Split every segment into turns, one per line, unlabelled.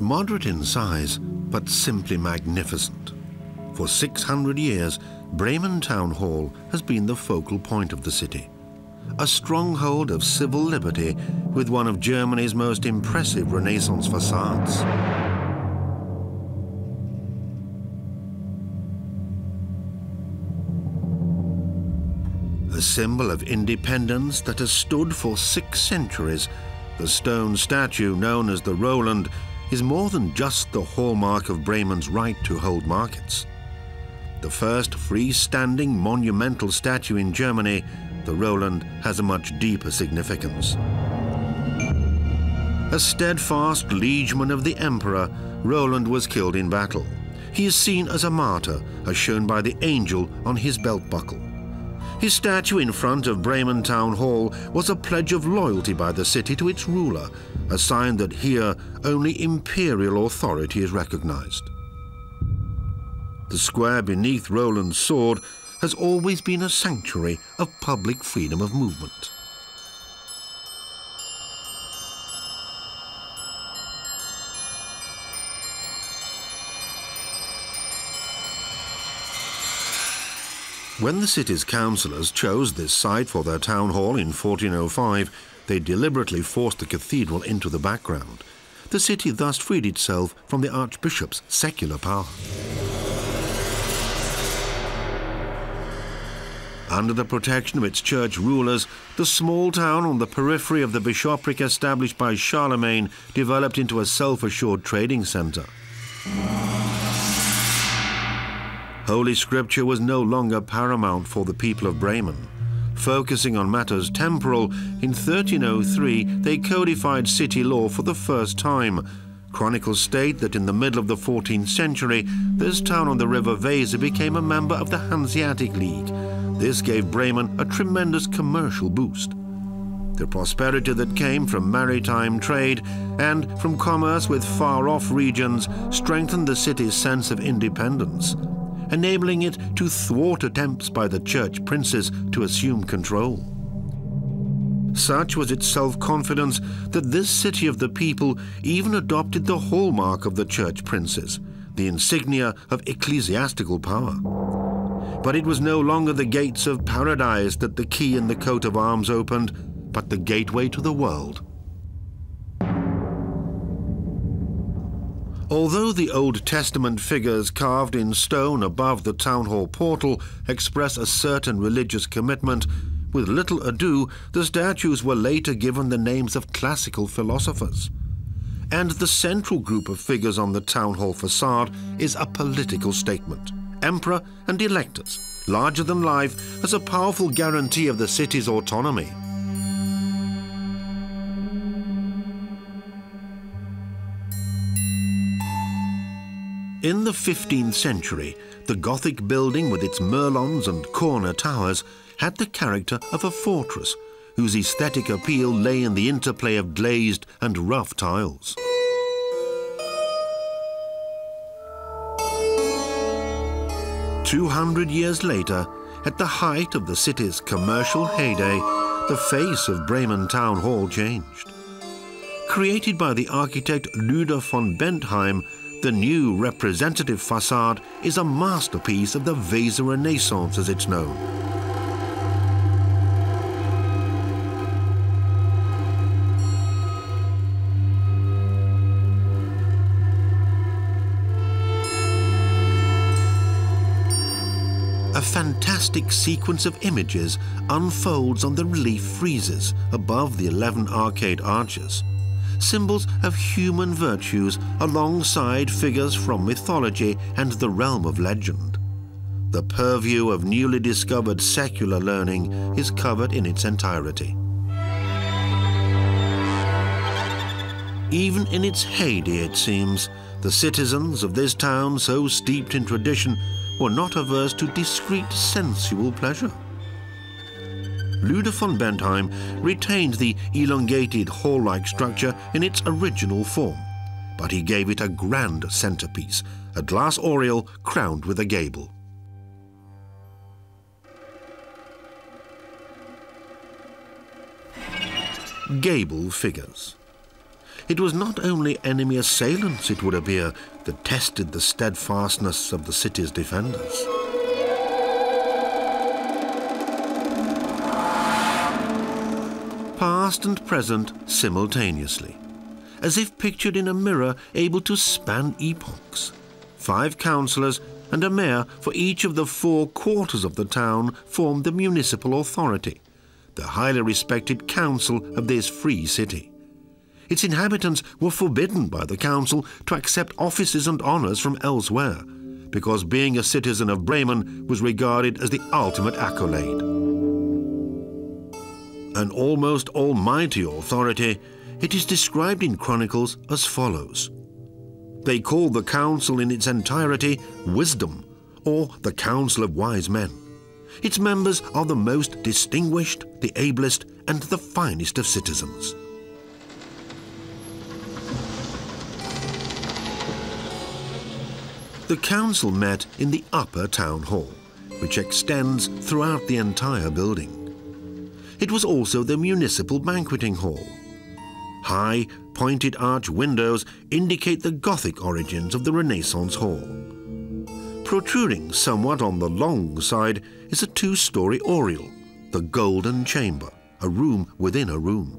moderate in size, but simply magnificent. For 600 years, Bremen Town Hall has been the focal point of the city, a stronghold of civil liberty with one of Germany's most impressive Renaissance facades. A symbol of independence that has stood for 6 centuries, the stone statue known as the Roland is more than just the hallmark of Bremen's right to hold markets. The first freestanding monumental statue in Germany, the Roland has a much deeper significance. A steadfast liegeman of the emperor, Roland was killed in battle. He is seen as a martyr, as shown by the angel on his belt buckle. His statue in front of Bremen Town Hall was a pledge of loyalty by the city to its ruler, a sign that here only imperial authority is recognized. The square beneath Roland's sword has always been a sanctuary of public freedom of movement. When the city's councillors chose this site for their town hall in 1405, they deliberately forced the cathedral into the background. The city thus freed itself from the archbishop's secular power. Under the protection of its church rulers, the small town on the periphery of the bishopric established by Charlemagne developed into a self-assured trading centre. Holy Scripture was no longer paramount for the people of Bremen. Focusing on matters temporal, in 1303 they codified city law for the first time. Chronicles state that in the middle of the 14th century, this town on the river Weser became a member of the Hanseatic League. This gave Bremen a tremendous commercial boost. The prosperity that came from maritime trade and from commerce with far-off regions strengthened the city's sense of independence, enabling it to thwart attempts by the church princes to assume control. Such was its self-confidence that this city of the people even adopted the hallmark of the church princes, the insignia of ecclesiastical power. But it was no longer the gates of paradise that the key in the coat of arms opened, but the gateway to the world. Although the Old Testament figures carved in stone above the town hall portal express a certain religious commitment, with little ado, the statues were later given the names of classical philosophers. And the central group of figures on the town hall facade is a political statement. Emperor and electors, larger than life, as a powerful guarantee of the city's autonomy. In the 15th century, the Gothic building with its merlons and corner towers had the character of a fortress, whose aesthetic appeal lay in the interplay of glazed and rough tiles. "200 years later, at the height of the city's commercial heyday, the face of Bremen Town Hall changed. Created by the architect Lüder von Bentheim, the new representative facade is a masterpiece of the Weser Renaissance as it's known. A fantastic sequence of images unfolds on the relief friezes above the 11 arcade arches, symbols of human virtues alongside figures from mythology and the realm of legend. The purview of newly discovered secular learning is covered in its entirety. Even in its heyday, it seems, the citizens of this town, so steeped in tradition, were not averse to discreet sensual pleasure. Lüder von Bentheim retained the elongated hall-like structure in its original form, but he gave it a grand centerpiece, a glass oriel crowned with a gable. Gable figures. It was not only enemy assailants, it would appear, that tested the steadfastness of the city's defenders. Past and present simultaneously, as if pictured in a mirror able to span epochs. 5 councillors and a mayor for each of the 4 quarters of the town formed the municipal authority, the highly respected council of this free city. Its inhabitants were forbidden by the council to accept offices and honours from elsewhere, because being a citizen of Bremen was regarded as the ultimate accolade. An almost almighty authority, it is described in chronicles as follows. They call the council in its entirety Wisdom, or the Council of Wise Men. Its members are the most distinguished, the ablest, and the finest of citizens. The council met in the upper town hall, which extends throughout the entire building. It was also the municipal banqueting hall. High, pointed arch windows indicate the Gothic origins of the Renaissance hall. Protruding somewhat on the long side is a 2-story oriel, the Golden Chamber, a room within a room.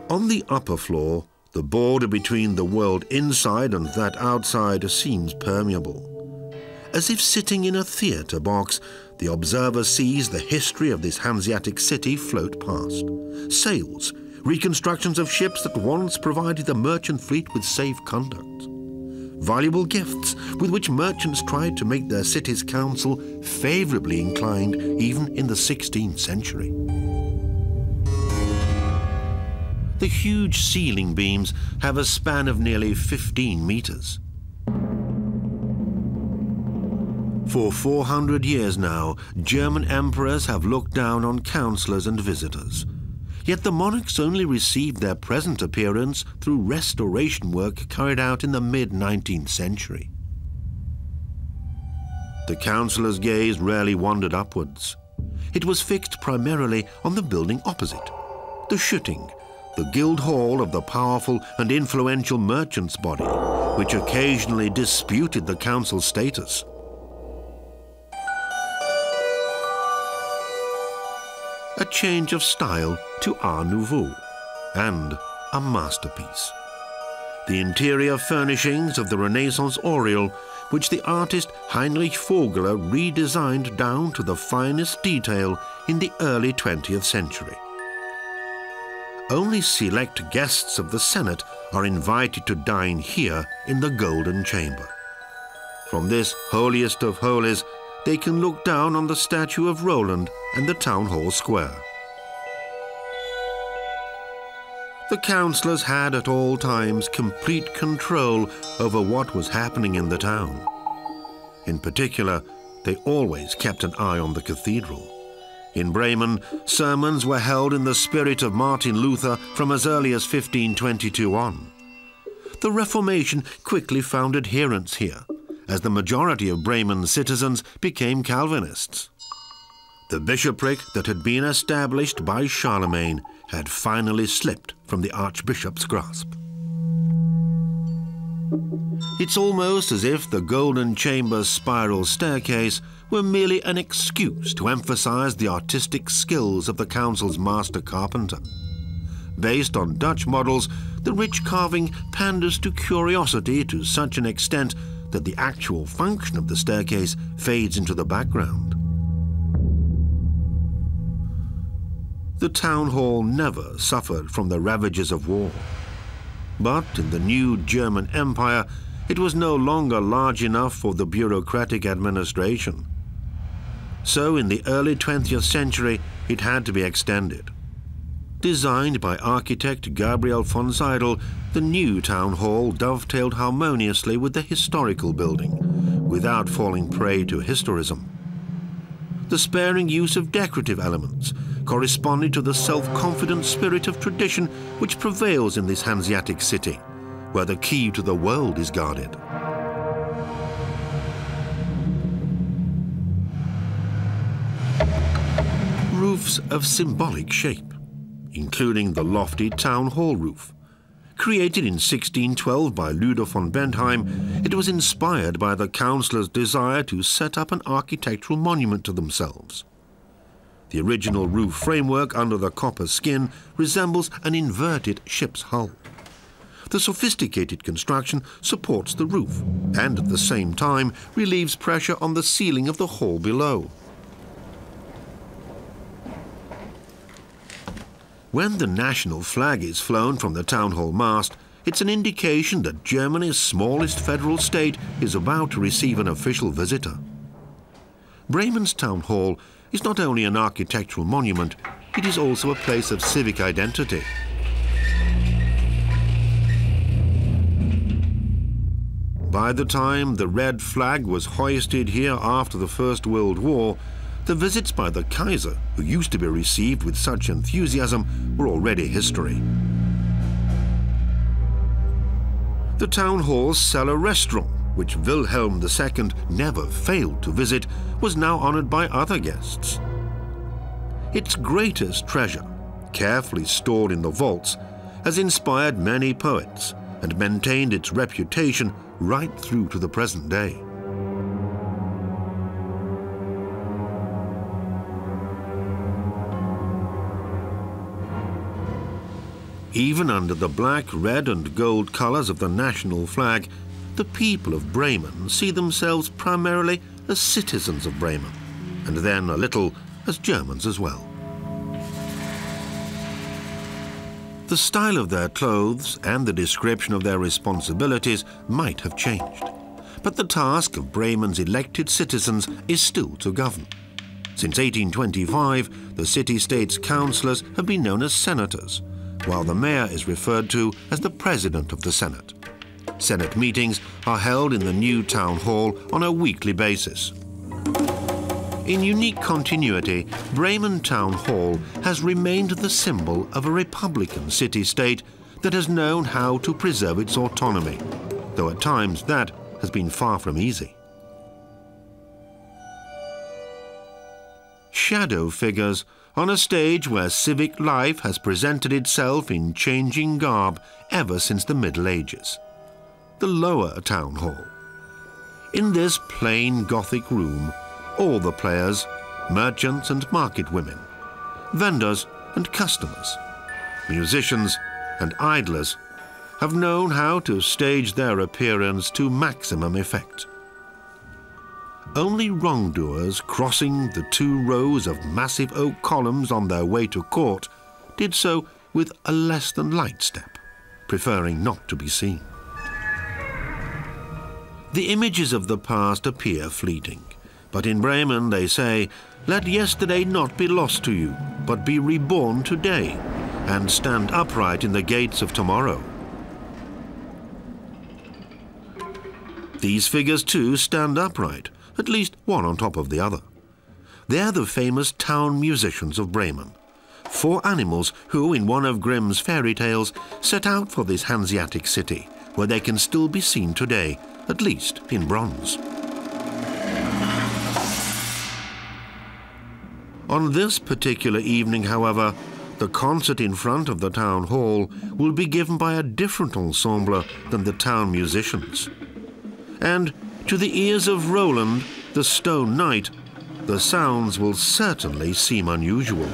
On the upper floor, the border between the world inside and that outside seems permeable. As if sitting in a theatre box, the observer sees the history of this Hanseatic city float past. Sails, reconstructions of ships that once provided the merchant fleet with safe conduct. Valuable gifts with which merchants tried to make their city's council favourably inclined even in the 16th century. The huge ceiling beams have a span of nearly 15 metres. For 400 years now, German emperors have looked down on councillors and visitors. Yet the monarchs only received their present appearance through restoration work carried out in the mid-19th century. The councillor's gaze rarely wandered upwards. It was fixed primarily on the building opposite, the Schutting, the guild hall of the powerful and influential merchants' body, which occasionally disputed the council's status. A change of style to Art Nouveau, and a masterpiece. The interior furnishings of the Renaissance oriel, which the artist Heinrich Vogler redesigned down to the finest detail in the early 20th century. Only select guests of the Senate are invited to dine here in the Golden Chamber. From this holiest of holies, they can look down on the statue of Roland and the town hall square. The councillors had at all times complete control over what was happening in the town. In particular, they always kept an eye on the cathedral. In Bremen, sermons were held in the spirit of Martin Luther from as early as 1522 on. The Reformation quickly found adherents here, as the majority of Bremen's citizens became Calvinists. The bishopric that had been established by Charlemagne had finally slipped from the archbishop's grasp. It's almost as if the Golden Chamber's spiral staircase were merely an excuse to emphasize the artistic skills of the council's master carpenter. Based on Dutch models, the rich carving panders to curiosity to such an extent that the actual function of the staircase fades into the background. The town hall never suffered from the ravages of war. But in the new German Empire, it was no longer large enough for the bureaucratic administration. So in the early 20th century, it had to be extended. Designed by architect Gabriel von Seidel, the new town hall dovetailed harmoniously with the historical building, without falling prey to historism. The sparing use of decorative elements corresponded to the self-confident spirit of tradition which prevails in this Hanseatic city, where the key to the world is guarded. Roofs of symbolic shape. including the lofty town hall roof. Created in 1612 by Luder von Bentheim, it was inspired by the councillors' desire to set up an architectural monument to themselves. The original roof framework under the copper skin resembles an inverted ship's hull. The sophisticated construction supports the roof and at the same time relieves pressure on the ceiling of the hall below. When the national flag is flown from the town hall mast, it's an indication that Germany's smallest federal state is about to receive an official visitor. Bremen's town hall is not only an architectural monument, it is also a place of civic identity. By the time the red flag was hoisted here after the First World War, the visits by the Kaiser, who used to be received with such enthusiasm, were already history. The town hall's cellar restaurant, which Wilhelm II never failed to visit, was now honored by other guests. Its greatest treasure, carefully stored in the vaults, has inspired many poets and maintained its reputation right through to the present day. Even under the black, red and gold colors of the national flag, the people of Bremen see themselves primarily as citizens of Bremen, and then a little as Germans as well. The style of their clothes and the description of their responsibilities might have changed, but the task of Bremen's elected citizens is still to govern. Since 1825, the city-state's councillors have been known as senators, while the mayor is referred to as the president of the Senate. Senate meetings are held in the new town hall on a weekly basis. In unique continuity, Bremen Town Hall has remained the symbol of a republican city-state that has known how to preserve its autonomy, though at times that has been far from easy. Shadow figures on a stage where civic life has presented itself in changing garb ever since the Middle Ages. The lower town hall. In this plain Gothic room, all the players, merchants and market women, vendors and customers, musicians and idlers, have known how to stage their appearance to maximum effect. Only wrongdoers crossing the 2 rows of massive oak columns on their way to court did so with a less-than-light step, preferring not to be seen. The images of the past appear fleeting, but in Bremen they say, "Let yesterday not be lost to you, but be reborn today, and stand upright in the gates of tomorrow." These figures too stand upright, at least one on top of the other. They're the famous town musicians of Bremen, 4 animals who, in one of Grimm's fairy tales, set out for this Hanseatic city, where they can still be seen today, at least in bronze. On this particular evening, however, the concert in front of the town hall will be given by a different ensemble than the town musicians. And to the ears of Roland, the Stone Knight, the sounds will certainly seem unusual.